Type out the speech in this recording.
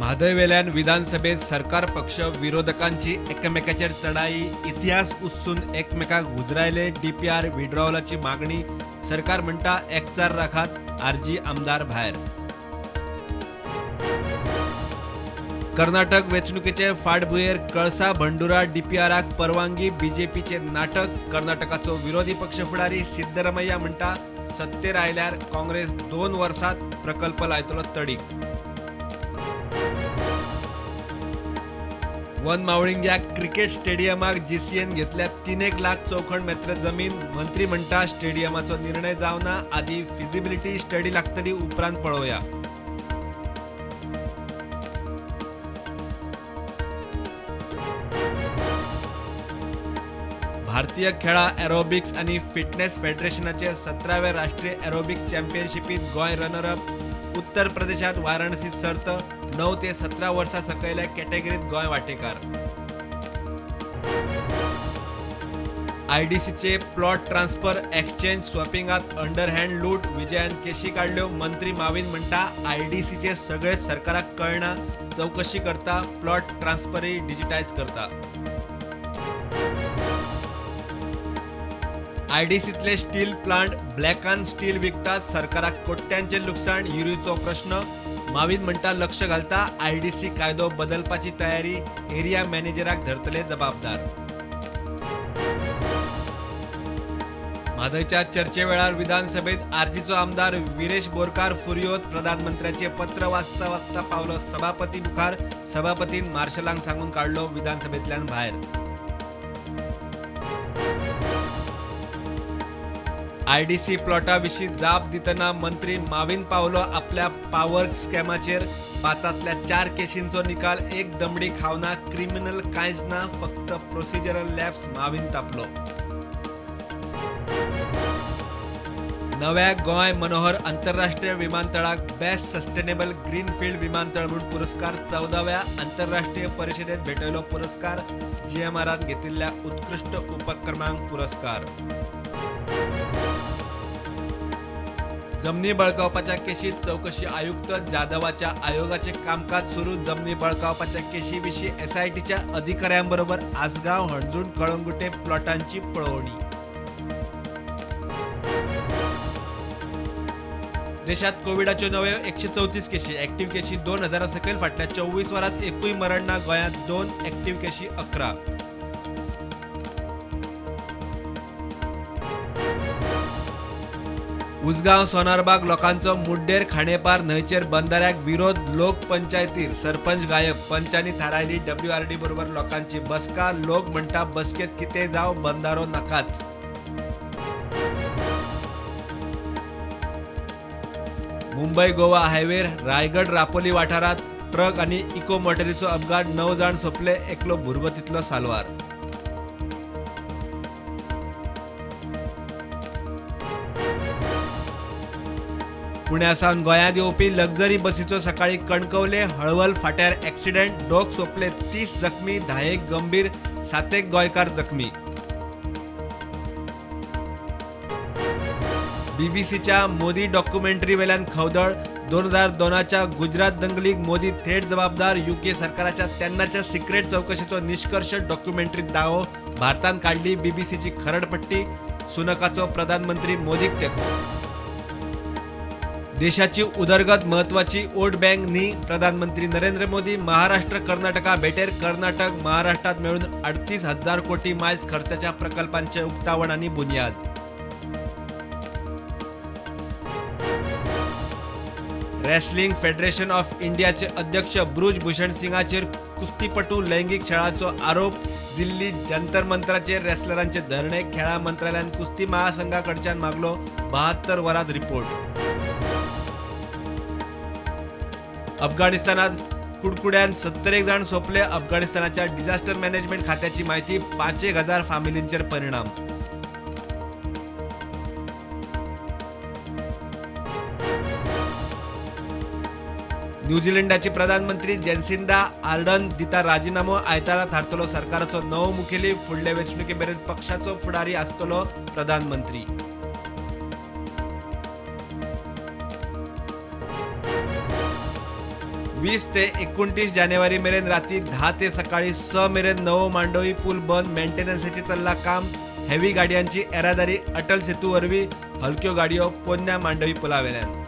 म्हादयवेल्यान विधानसभेत सरकार पक्ष विरोधकांची एकमेकाचेर चढाई, इतिहास उससून एकमेकाक उजरायले, डीपीआर विड्रॉवलाची मागणी. सरकार म्हणटा एकचार राखात, आरजी आमदार भायर. कर्नाटक वेंचणुकेचे फाटभुंयेर कळसा बंडुरा डीपीआराक परवानगी, बीजेपीचे नाटक. कर्नाटकाचो विरोधी पक्ष फुडारी सिद्धरामय्या म्हणटा सत्तेर आयल्यार काँग्रेस 2 वर्सात प्रकल्प लायतलो तडीक. वनमावळिंग्या क्रिकेट स्टेडियमाक जीसीएन घेतल्या 3 लाख चौखण मेत्र जमीन. मंत्री म्हणटा स्टेडियमाचो निर्णय जावना, आदी फिजिबिलिटी स्टडी लागतली, उपरांत पळोवया. भारतीय खेळा एरोबिक्स आणि फिटनेस फेडरेशनाचे 17व्या राष्ट्रीय एरोबिक चॅम्पियनशिपीत गोंय रनरअप. उत्तर प्रदेशात वाराणसीत सर्त. 9 ते 17 वर्सां सकयल्या कॅटेगरीत गोंय वांटेकार. आयडीसीचे प्लॉट ट्रान्सफर एक्सचेंज स्वॅपिंगात अंडरहँड लूट, विजयान केशी काढल्यो. मंत्री माविन म्हणटा आयडीसीचे सगळे सरकाराक कळना, चौकशी करता, प्लॉट ट्रान्सफरय डिजिटायज करता. आयडीसीतले स्टील प्लांट ब्लॅकान स्टील विकतात, सरकाराक कोट्यांचे लुकसाण, युरिचो प्रश्न. माविन म्हणटा लक्ष घालता, आयडीसी कायदो बदलपाची तयारी, एरिया मॅनेजराक धरतले जबाबदार. म्हादयच्या चर्चे वेळार विधानसभेत आरजीचो आमदार विरेश बोरकार फुर्योत. प्रधानमंत्र्याचे पत्र वाचता वाचता पावलो सभापती मुखार. सभापतीन मार्शलांक सांगून काढलो विधानसभेतल्यान भायर. आयडीसी प्लॉटा विशीं जाप दितना मंत्री माविन पावलो आपल्या पॉवर स्कॅमाचेर. 5तल्या 4 केशींचो निकाल, एक दमडी खावना, क्रिमिनल कांयच ना, फक्त प्रोसिजरल लॅप्स, माविन तापलो. नव्या गोंय मनोहर आंतरराष्ट्रीय विमानतळाक बेस्ट सस्टेनेबल ग्रीनफील्ड विमानतळ म्हणून पुरस्कार. 14व्या आंतरराष्ट्रीय परिषदेत भेटयलो पुरस्कार. जीएमआरान घेतिल्ल्या उत्कृष्ट उपक्रमांक पुरस्कार. जमनी बळकावपाच्या केशीत चौकशी आयुक्त जाधवाच्या आयोगाचे कामकाज सुरू. जमनी बळकावपाच्या केशी विशीं एसआयटीच्या अधिकाऱ्यांबरोबर आसगाव, हणजूण, कळंगुटे प्लॉटांची पळवणी. देशात कोविडाच्यो नव्यो 134 केशी. ॲक्टिव्ह केशी 2000 सकयल. फाटल्या 24 वरांत एकूय मरण ना. गोंयांत 2 ॲक्टिव्ह केशी 11. उसगांव सोनारबाग लोकांचो मुड्डेर खांडेपार न्हंयचेर बंधाऱ्याक विरोध. लोक पंचायतीर सरपंच गायब. पंचांनी थारायली डब्ल्यूआरडी बरोबर लोकांची बसका. लोक म्हणटा बसकेत कितें जाव, बंधारो नाकाच. मुंबई गोवा हायवेर रायगड रापोली वाठारात ट्रक आनी इको मोटरीचो अपघात. 9 जाण सोंपले, एकलो भुरगो तितलो साल्वार. पुण्यासावन गोंयांत येवपी लक्झरी बसीचो सकाळी कणकवले हळवल फाट्यार ॲक्सिडेंट. दोग सोंपले, 30 जखमी, 10 गंभीर, 7 गोंयकार जखमी. बीबीसीच्या मोदी डॉक्युमेंटरी वेल्यान खवदळ. 2002च्या गुजरात दंगलीक मोदी थेट जबाबदार. यूके सरकाराच्या तेन्नाच्या सिक्रेट चौकशीचो निष्कर्ष डॉक्युमेंटरीत दावो. भारतान काढली बीबीसीची खरडपट्टी. सुनकाचो प्रधानमंत्री मोदीक तेंको. देशाची उदरगत महत्वाची, वोट बँक न्ही. प्रधानमंत्री नरेंद्र मोदी महाराष्ट्र कर्नाटका भेटेर. कर्नाटक महाराष्ट्रात मिळून 38,000 कोटी मायज खर्चाच्या प्रकल्पांचे उक्तावण आणि बुनियाद. रेसलिंग फेडरेशन ऑफ इंडियाचे अध्यक्ष ब्रुज भूषण सिंगाचेर कुस्तीपटू लैंगिक छळाचो आरोप. दिल्ली जंतर मंतराचेर रेसलरांचे धरणे. खेळा मंत्रालयान कुस्ती महासंघाकडच्यान मागलो 72 वरांत रिपोर्ट. अफगाणिस्तानात कुडकुड्यान 70 जाण सोंपले. अफगाणिस्तानाच्या डिझास्टर मॅनेजमेंट खात्याची माहिती. 5,000 फामिलींचेर परिणाम. न्यूझीलंडाची प्रधानमंत्री जेसिंदा आर्डर्न दिता राजीनामो. आयतारा थारतलो सरकाराचो नवो मुखेली. फुडले वेंचणुके मेरेन पक्षाचो फुडारी आसतलो प्रधानमंत्री. 20 ते 29 जानेवारी मेरेन राती 10 ते सकाळी 6 मेरेन नवो मांडोवी पूल बंद मेंटेनन्सची चल्ला काम हेवी गाडयांची येरादारी अटल सेतू वरवीं हलक्यो गाडयो पोन्न्या मांडोवी पुला वेल्यान